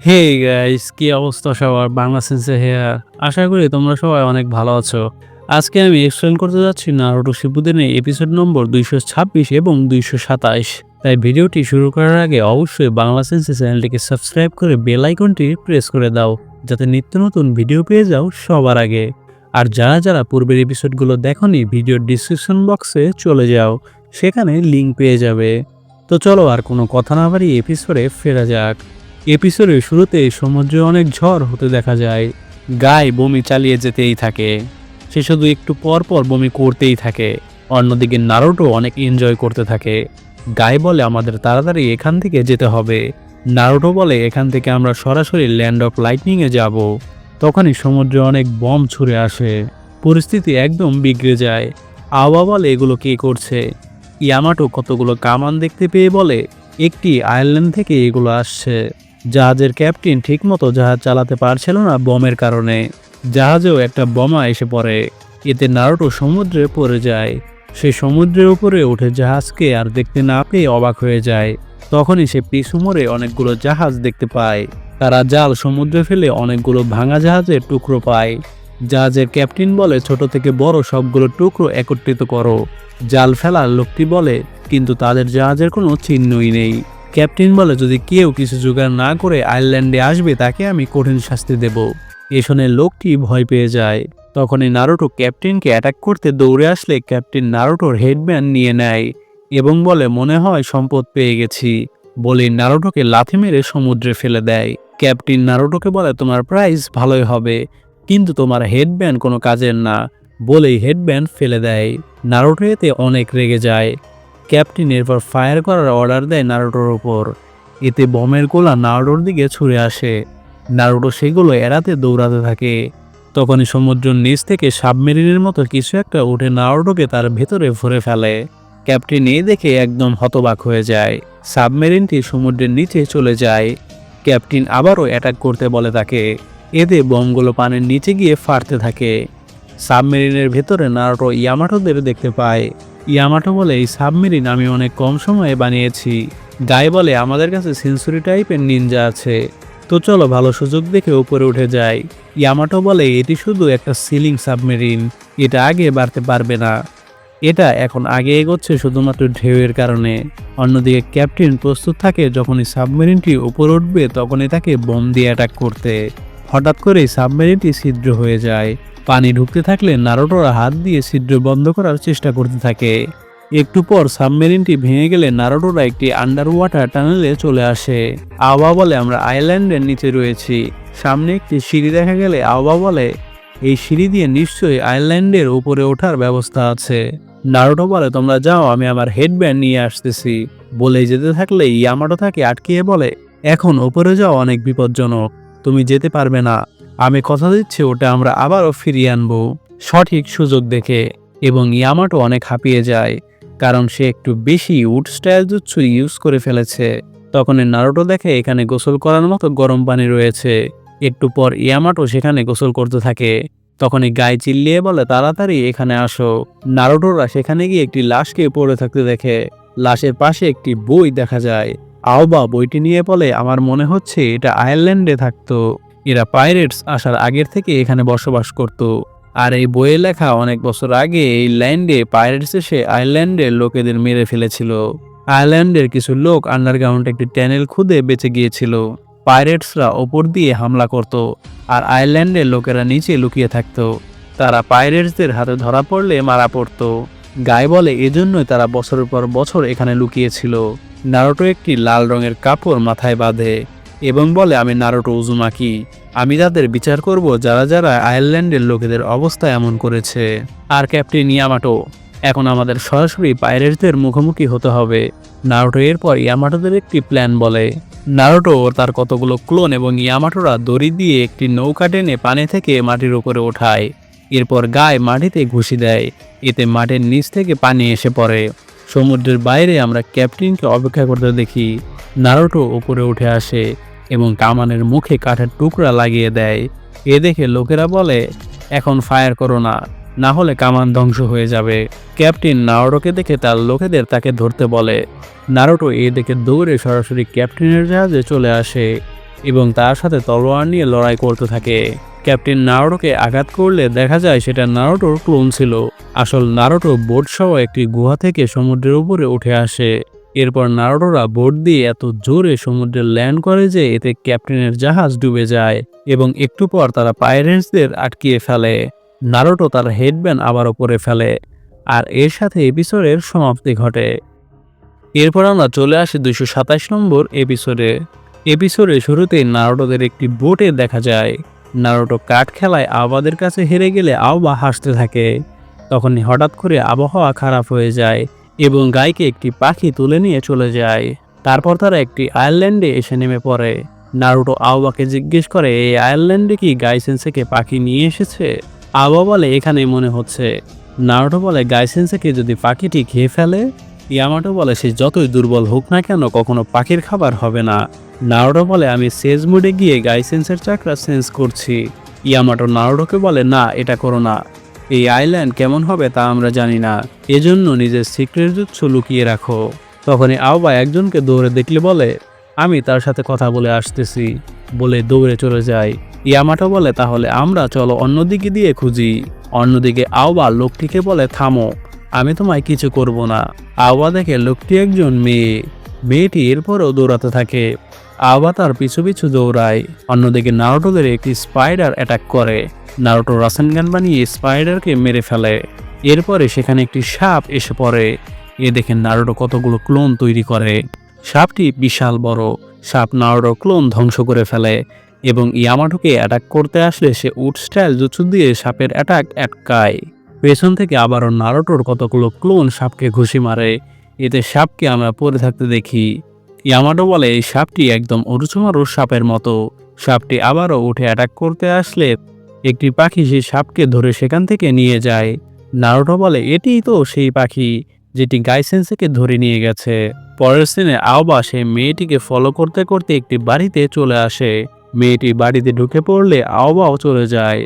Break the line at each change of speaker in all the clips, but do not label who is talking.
Hey guys, কি অবস্থা সবার? বাংলা সেন্সে হেয়ার। আশা করি তোমরা সবাই অনেক ভালো আছো। আজকে আমি এক্সপ্লেন করতে যাচ্ছি নারুটো শিপুদেনের এপিসোড নম্বর 226 এবং 227। তাই ভিডিওটি শুরু করার আগে অবশ্যই বাংলা সেন্সে চ্যানেলটিকে সাবস্ক্রাইব করে বেল আইকনটি প্রেস করে দাও, যাতে নিত্য নতুন ভিডিও পেয়ে যাও সবার আগে। আর যারা যারা পূর্বের এপিসোডগুলো দেখোনি, ভিডিওর ডিসক্রিপশন বক্সে চলে যাও, সেখানে লিঙ্ক পেয়ে যাবে। তো চলো আর কোনো কথা না বাড়িয়ে এপিসোডে ফেরা যাক। এপিসোডের শুরুতে সমুদ্রে অনেক ঝড় হতে দেখা যায়। গায়ে বমি চালিয়ে যেতেই থাকে। সে শুধু একটু পর পর বমি করতেই থাকে। অন্যদিকে নারুটো অনেক এনজয় করতে থাকে। গায়ে বলে আমাদের তাড়াতাড়ি এখান থেকে যেতে হবে। নারুটো বলে এখান থেকে আমরা সরাসরি ল্যান্ড অফ লাইটনিংয়ে যাব। তখনই সমুদ্রে অনেক বম ছুঁড়ে আসে। পরিস্থিতি একদম বিগড়ে যায়। আওয়া বলে এগুলো কে করছে? ইয়ামাটো কতগুলো কামান দেখতে পেয়ে বলে একটি আয়ারল্যান্ড থেকে এগুলো আসছে। জাহাজের ক্যাপ্টেন ঠিকমতো জাহাজ চালাতে পারছিল না বমের কারণে। জাহাজেও একটা বোমা এসে পড়ে। এতে নারুটো সমুদ্রে পড়ে যায়। সে সমুদ্রের উপরে উঠে জাহাজকে আর দেখতে না পেয়ে অবাক হয়ে যায়। তখনই সে পিছু মোড়ে অনেকগুলো জাহাজ দেখতে পায়। তারা জাল সমুদ্রে ফেলে অনেকগুলো ভাঙা জাহাজের টুকরো পায়। জাহাজের ক্যাপ্টেন বলে ছোট থেকে বড় সবগুলো টুকরো একত্রিত করো। জাল ফেলার লোকটি বলে কিন্তু তাদের জাহাজের কোনো চিহ্নই নেই। ক্যাপ্টেন বলে যদি কেউ কিছু জোগাড় না করে আয়ারল্যান্ডে আসবে তাকে আমি কঠিন শাস্তি দেব। এ শুনে লোকটি ভয় পেয়ে যায়। তখনই নারুটো ক্যাপ্টেনকে অ্যাটাক করতে দৌড়ে আসলে ক্যাপ্টেন নারুটোর হেডব্যান্ড নিয়ে নেয় এবং বলে মনে হয় সম্পদ পেয়ে গেছি বলে নারুটোকে লাথি মেরে সমুদ্রে ফেলে দেয়। ক্যাপ্টেন নারুটোকে বলে তোমার প্রাইস ভালোই হবে, কিন্তু তোমার হেডব্যান্ড কোনো কাজের না বলেই হেডব্যান্ড ফেলে দেয়। নারুটো এতে অনেক রেগে যায়। ক্যাপ্টেন এরপর ফায়ার করার অর্ডার দেয় নারুটোর ওপর। এতে বমের গোলা নারুটোর দিকে ছুঁড়ে আসে। নারুটো সেগুলো এড়াতে দৌড়াতে থাকে। তখনই সমুদ্রের নিচ থেকে সাবমেরিনের মতো কিছু একটা উঠে নারুটোকে তার ভেতরে ভরে ফেলে। ক্যাপ্টেন এই দেখে একদম হতবাক হয়ে যায়। সাবমেরিনটি সমুদ্রের নিচে চলে যায়। ক্যাপ্টেন আবারও অ্যাটাক করতে বলে তাকে। এতে বমগুলো পানির নিচে গিয়ে ফাটতে থাকে। সাবমেরিনের ভেতরে নারুটো ইয়ামাটোদের দেখতে পায়। ইয়ামাটো বলে এই সাবমেরিন আমি অনেক কম সময়ে বানিয়েছি। গায়ে বলে আমাদের কাছে সেঞ্চুরি টাইপের নিনজা আছে, তো চলো ভালো সুযোগ দেখে উপরে উঠে যাই। ইয়ামাটো বলে এটি শুধু একটা সিলিং সাবমেরিন, এটা আগে বাড়তে পারবে না। এটা এখন আগে এগোচ্ছে শুধুমাত্র ঢেউয়ের কারণে। অন্যদিকে ক্যাপ্টেন প্রস্তুত থাকে যখনই সাবমেরিনটি উপরে উঠবে তখনই তাকে বোম দিয়ে অ্যাটাক করতে। হঠাৎ করেই সাবমেরিনটি ছিদ্র হয়ে যায়। পানি ঢুকতে থাকলে নারুটোরা হাত দিয়ে ছিদ্র বন্ধ করার চেষ্টা করতে থাকে। একটু পর সাবমেরিনটি ভেঙে গেলে নারুটোরা একটি আন্ডার ওয়াটার টানেলে চলে আসে। আওয়া বলে আমরা আইল্যান্ডের নিচে রয়েছি। সামনে একটি সিঁড়ি দেখা গেলে আওয়া বলে এই সিঁড়ি দিয়ে নিশ্চয়ই আইল্যান্ডের উপরে ওঠার ব্যবস্থা আছে। নারুটো বলে তোমরা যাও, আমি আমার হেডব্যান্ড নিয়ে আসতেছি বলে যেতে থাকলে ইয়ামাটো তাকে আটকিয়ে বলে এখন উপরে যাও অনেক বিপজ্জনক, তুমি যেতে পারবে না। আমি কথা দিচ্ছি ওটা আমরা আবারও ফিরিয়ে আনবো সঠিক সুযোগ দেখে। এবং ইয়ামাটো অনেক হাঁপিয়ে যায়, কারণ সে একটু বেশি উড স্টাইল জুৎসু ইউজ করে ফেলেছে। তখনই নারুটো দেখে এখানে গোসল করার মতো গরম পানি রয়েছে। একটু পর ইয়ামাটো সেখানে গোসল করতে থাকে। তখনই গায়ে চিল্লিয়ে বলে তাড়াতাড়ি এখানে আসো। নারুটোরা সেখানে গিয়ে একটি লাশকে পড়ে থাকতে দেখে। লাশের পাশে একটি বই দেখা যায়। আওবা বইটি নিয়ে বলে আমার মনে হচ্ছে এটা আয়ারল্যান্ডে থাকতো। এরা পাইরেটস আসার আগের থেকে এখানে বসবাস করত। আর এই বইয়ে লেখা অনেক বছর আগে এই ল্যান্ডে পাইরেটস এসে আয়ারল্যান্ডের লোকেদের মেরে ফেলেছিল। আয়ারল্যান্ডের কিছু লোক আন্ডারগ্রাউন্ড একটি ট্যানেল খুদে বেঁচে গিয়েছিল। পাইরেটসরা ওপর দিয়ে হামলা করত আর আয়ারল্যান্ডের লোকেরা নিচে লুকিয়ে থাকতো। তারা পাইরেটসদের হাতে ধরা পড়লে মারা পড়তো। গায়ে বলে এজন্যই তারা বছরের পর বছর এখানে লুকিয়েছিল। নারুটো একটি লাল রঙের কাপড় মাথায় বাঁধে এবং বলে আমি নারুটো উজুমাকি, আমি তাদের বিচার করব যারা যারা আয়ারল্যান্ডের লোকেদের অবস্থা এমন করেছে। আর ক্যাপ্টেন ইয়ামাটো, এখন আমাদের সরাসরি পাইরেটসদের মুখোমুখি হতে হবে। নারুটো এরপর ইয়ামাটোদের একটি প্ল্যান বলে। নারুটো ও তার কতগুলো ক্লোন এবং ইয়ামাটোরা দড়ি দিয়ে একটি নৌকা টেনে পানি থেকে মাটির উপরে ওঠায়। এরপর গায়ে মাটিতে ঘুষি দেয়। এতে মাটির নিচ থেকে পানি এসে পড়ে। সমুদ্রের বাইরে আমরা ক্যাপ্টেনকে অপেক্ষা করতে দেখি। নারুটো উপরে উঠে আসে এবং কামানের মুখে কাঠের টুকরা লাগিয়ে দেয়। এ দেখে লোকেরা বলে এখন ফায়ার করো না, না হলে কামান ধ্বংস হয়ে যাবে। ক্যাপ্টেন নারুটোকে দেখে তার লোকেদের তাকে ধরতে বলে। নারুটো এ দেখে দৌড়ে সরাসরি ক্যাপ্টেনের জাহাজে চলে আসে। এবং তার সাথে তলোয়ার নিয়ে লড়াই করতে থাকে। ক্যাপ্টেন নারুটোকে আঘাত করলে দেখা যায় সেটা নারুটোর ক্লোন ছিল। আসল নারুটো বোট সহ একটি গুহা থেকে সমুদ্রের উপরে উঠে আসে। এরপর নারুটোরা বোট দিয়ে এত জোরে সমুদ্রে ল্যান্ড করে যে এতে ক্যাপ্টেনের জাহাজ ডুবে যায় এবং একটু পর তারা পাইরেটসদের আটকিয়ে ফেলে। নারুটো তার হেডব্যান্ড আবারও পরে ফেলে আর এর সাথে এপিসোডের সমাপ্তি ঘটে। এরপর আমরা চলে আসি 227 নম্বর এপিসোডে। এপিসোডের শুরুতেই নারুটোদের একটি বোটে দেখা যায়। নারুটো কাঠ খেলায় আওবাদের কাছে হেরে গেলে আওবা হাসতে থাকে। তখনই হঠাৎ করে আবহাওয়া খারাপ হয়ে যায় এবং গাইকে একটি পাখি তুলে নিয়ে চলে যায়। তারপর তারা একটি আয়ারল্যান্ডে এসে নেমে পড়ে। নারুটো আওবাকে জিজ্ঞেস করে এই আয়ারল্যান্ডে কি গাই সেন্সেকে পাখি নিয়ে এসেছে। আওবা বলে এখানেই মনে হচ্ছে। নারুটো বলে গাই সেন্সেকে যদি পাখিটি খেয়ে ফেলে। ইয়ামাটো বলে সে যতই দুর্বল হোক না কেন কখনো পাখির খাবার হবে না। নারুটো বলে আমি সেজ মোডে গিয়ে গাই সেন্সের চাকরা সেন্স করছি। ইয়ামাটো নারুটোকে বলে না এটা করো না, এই আইল্যান্ড কেমন হবে তা আমরা জানি না, এজন্য নিজের সিক্রেট জুৎসু লুকিয়ে রাখো। তখনই আওবা একজনকে দৌড়ে দেখলে বলে আমি তার সাথে কথা বলে আসতেছি বলে দৌড়ে চলে যায়। ইয়ামাটো বলে তাহলে আমরা চলো অন্যদিকে দিয়ে খুঁজি। অন্যদিকে আওবা লোকটিকে বলে থামো, আমি তোমায় কিছু করব না। আওবা দেখে লোকটি একজন মেয়ে। মেয়েটি এরপরও দৌড়াতে থাকে। আওবা তার পিছু পিছু দৌড়ায়। অন্যদিকে নারুটোদের একটি স্পাইডার অ্যাটাক করে। নারুটো রাসেনগান বানিয়ে স্পাইডারকে মেরে ফেলে। এরপরে সেখানে একটি সাপ এসে পড়ে। এ দেখে নারুটো কতগুলো ক্লোন তৈরি করে। সাপটি বিশাল বড়। সাপ নারুটোর ক্লোন ধ্বংস করে ফেলে এবং ইয়ামাটোকে অ্যাটাক করতে আসলে সে উড স্টাইল জুৎসু দিয়ে সাপের অ্যাটাক আটকায়। পেছন থেকে আবারও নারুটোর কতগুলো ক্লোন সাপকে ঘুষি মারে। এতে সাপকে আমরা পড়ে থাকতে দেখি। ইয়ামাটো বলে এই সাপটি একদম অরুচুমারু সাপের মতো। সাপটি আবারও উঠে অ্যাটাক করতে আসলে একটি পাখি সেই সাপকে ধরে সেখান থেকে নিয়ে যায়। নারুটো বলে এটিই তো সেই পাখি যেটি গাই সেন্সেকে ধরে নিয়ে গেছে। পরের সিনে আওবা সেই মেয়েটিকে ফলো করতে করতে একটি বাড়িতে চলে আসে। মেয়েটি বাড়িতে ঢুকে পড়লে আওবাও চলে যায়।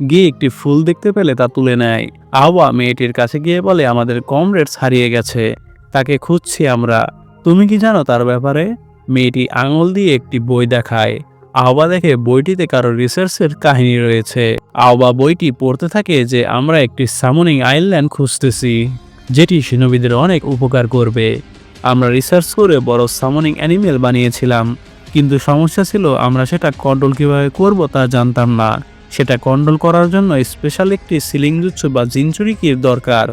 গিয়ে একটি ফুল দেখতে পেলে তা তুলে নেয়। আওবা মেয়েটির কাছে গিয়ে বলে আমাদের কমরেডস হারিয়ে গেছে, তাকে খুঁজছি আমরা, তুমি কি জানো তার ব্যাপারে। মেয়েটি আঙুল দিয়ে একটি বই দেখায়। আওবা দেখে বইটিতে কারো রিসার্চের কাহিনী রয়েছে। আওবা বইটি পড়তে থাকে যে আমরা একটি সামনিং আইল্যান্ড খুঁজতেছি যেটি শিনোবিদের অনেক উপকার করবে। আমরা রিসার্চ করে বড় সামনিং অ্যানিমেল বানিয়েছিলাম, কিন্তু সমস্যা ছিল আমরা সেটা কন্ট্রোল কিভাবে করব তা জানতাম না। সেটা কন্ট্রোল করার জন্য স্পেশাল একটি সিলিং জুৎসু বা জিনচুরিকির দরকার।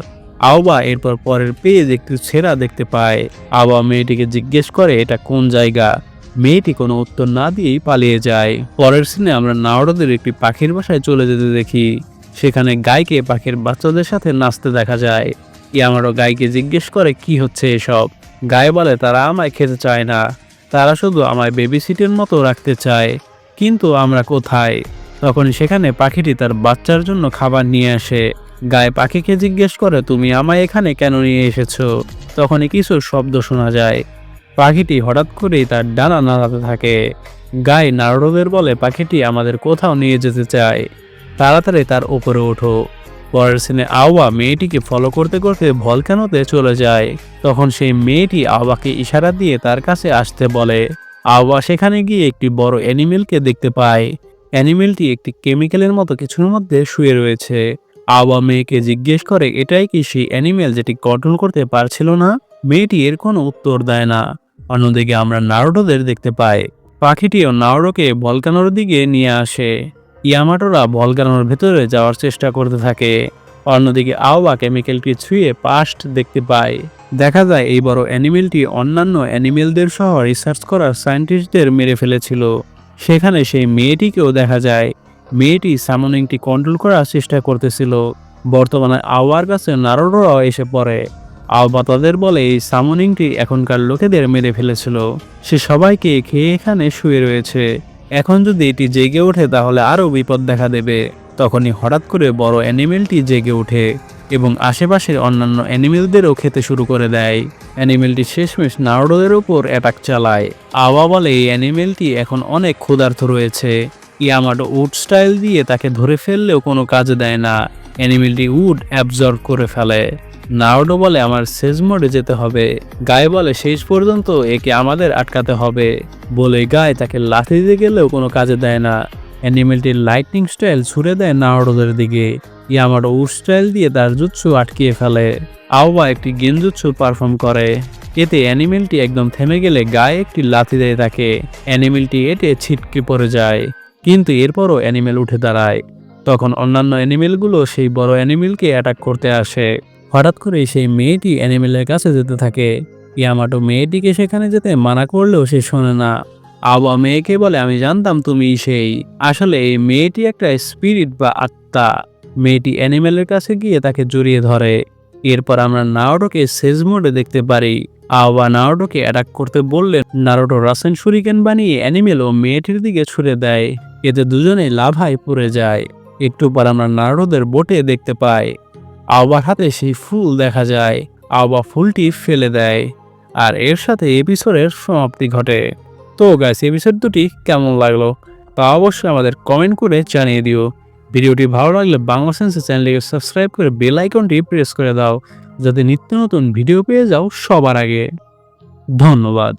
আওবা এরপর পরের পেজ একটি ছেঁড়া দেখতে পায়। আওবা মেয়েটিকে জিজ্ঞেস করে এটা কোন জায়গা। মেয়েটি কোনো উত্তর না দিয়েই পালিয়ে যায়। পরের সিনে আমরা নারুটোদের একটি পাখির বাসায় চলে যেতে দেখি। সেখানে গাইকে পাখির বাচ্চাদের সাথে নাচতে দেখা যায়। ইয়ামাটো গাইকে জিজ্ঞেস করে কি হচ্ছে এসব। গাই বলে তারা আমায় খেতে চায় না, তারা শুধু আমায় বেবি সিটের মতো রাখতে চায়, কিন্তু আমরা কোথায়। তখন সেখানে পাখিটি তার বাচ্চার জন্য খাবার নিয়ে আসে। গায়ে পাখিকে জিজ্ঞেস করে তুমি আমায় এখানে কেন নিয়ে এসেছো। তখনই কিছু শব্দ শোনা যায়। পাখিটি হঠাৎ করেই তার ডানা নাড়াতে থাকে। গায়ে নারুটোদের বলে পাখিটি আমাদের কোথাও নিয়ে যেতে চায়, তাড়াতাড়ি তার উপরে ওঠো। পরের সিনে আওবা মেয়েটিকে ফলো করতে করতে ভলকানোতে চলে যায়। তখন সেই মেয়েটি আওবাকে ইশারা দিয়ে তার কাছে আসতে বলে। আওবা সেখানে গিয়ে একটি বড় অ্যানিমেলকে দেখতে পায়। অ্যানিমেলটি একটি কেমিক্যালের মতো কিছুর মধ্যে শুয়ে রয়েছে। আওবা মেয়েকে জিজ্ঞেস করে এটাই কি সেই অ্যানিমেল যেটি কন্ট্রোল করতে পারছিল না। মেয়েটি এর কোনো উত্তর দেয় না। অন্যদিকে আমরা নারুটোদের দেখতে পাই। পাখিটিও নারুটোকে ভলকানোর দিকে নিয়ে আসে। ইয়ামাটোরা ভলকানোর ভেতরে যাওয়ার চেষ্টা করতে থাকে। অন্যদিকে আওবা কেমিক্যালটি ছুঁয়ে পাস্ট দেখতে পায়। দেখা যায় এই বড় অ্যানিমেলটি অন্যান্য অ্যানিমেলদের সহ রিসার্চ করা সায়েন্টিস্টদের মেরে ফেলেছিল। সেখানে সেই মেয়েটিকেও দেখা যায়। মেয়েটি সামনিংটি কন্ট্রোল করার চেষ্টা করতেছিল। বর্তমানে আওয়ার কাছে নারুটোরাও এসে পড়ে। আওবা তাদের বলে এই সামনিংটি এখনকার লোকেদের মেরে ফেলেছিল, সে সবাইকে খেয়ে এখানে শুয়ে রয়েছে। এখন যদি এটি জেগে ওঠে তাহলে আরও বিপদ দেখা দেবে। তখনই হঠাৎ করে বড় অ্যানিমেলটি জেগে ওঠে এবং আশেপাশের অন্যান্য অ্যানিমেলদেরও খেতে শুরু করে দেয়। অ্যানিমেলটি শেষমেশ নারুটোদের উপর অ্যাটাক চালায়। আওয়া বলে এই অ্যানিমেলটি এখন অনেক ক্ষুধার্ত রয়েছে। ইয়ামাটো উড স্টাইল দিয়ে তাকে ধরে ফেললেও কোনো কাজে দেয় না। অ্যানিমেলটি উড অ্যাবজর্ব করে ফেলে। নারুটো বলে আমার শেষ মোডে যেতে হবে। গায়ে বলে শেষ পর্যন্ত একে আমাদের আটকাতে হবে। বলে গায়ে তাকে লাথি দিতে গেলেও কোনো কাজে দেয় না। অ্যানিমেলটির লাইটনিং স্টাইল ছুড়ে দেয় নারুটোদের দিকে। ইয়ামাটো উড স্টাইল দিয়ে তার জুৎসু আটকিয়ে ফেলে। আওবা একটি গেনজুৎসু পারফর্ম করে। এতে অ্যানিমেলটি একদম থেমে গেলে গায়ে একটি লাথি দেয় তাকে। অ্যানিমেলটি এতে ছিটকে পড়ে যায়, কিন্তু এরপরও অ্যানিমেল উঠে দাঁড়ায়। তখন অন্যান্য অ্যানিমেলগুলো সেই বড় অ্যানিমেলকে অ্যাটাক করতে আসে। হঠাৎ করে সেই মেয়েটি অ্যানিমেলের কাছে যেতে থাকে। ইয়ামাটো মেয়েটিকে সেখানে যেতে মানা করলেও সে শোনে না। আওবা মেয়েকে বলে আমি জানতাম তুমি সেই। আসলে এই মেয়েটি একটা স্পিরিট বা আত্মা। মেয়েটি অ্যানিমেলের কাছে গিয়ে তাকে জড়িয়ে ধরে। এরপর আমরা নারুটোকে সেজ মোডে দেখতে পারি। আওবা নারুটোকে অ্যাটাক করতে বললে নারুটো রাসেন শুরিকেন বানিয়ে অ্যানিমেল ও মেয়েটির দিকে ছুড়ে দেয়। এতে দুজনেই লাভায় পড়ে যায়। একটু পর আমরা নারুটোদের বোটে দেখতে পাই। আওবার হাতে সেই ফুল দেখা যায়। আওবা ফুলটি ফেলে দেয়, আর এর সাথে এপিসোডের সমাপ্তি ঘটে। তো গাইস, এপিসোড দুটি কেমন লাগলো তা অবশ্যই আমাদের কমেন্ট করে জানিয়ে দিও। ভিডিওটি ভালো লাগলে বাংলা সেন্সে চ্যানেলটিকে সাবস্ক্রাইব করে বেল আইকনটি প্রেস করে দাও, যাতে নিত্য নতুন ভিডিও পেয়ে যাও সবার আগে। ধন্যবাদ।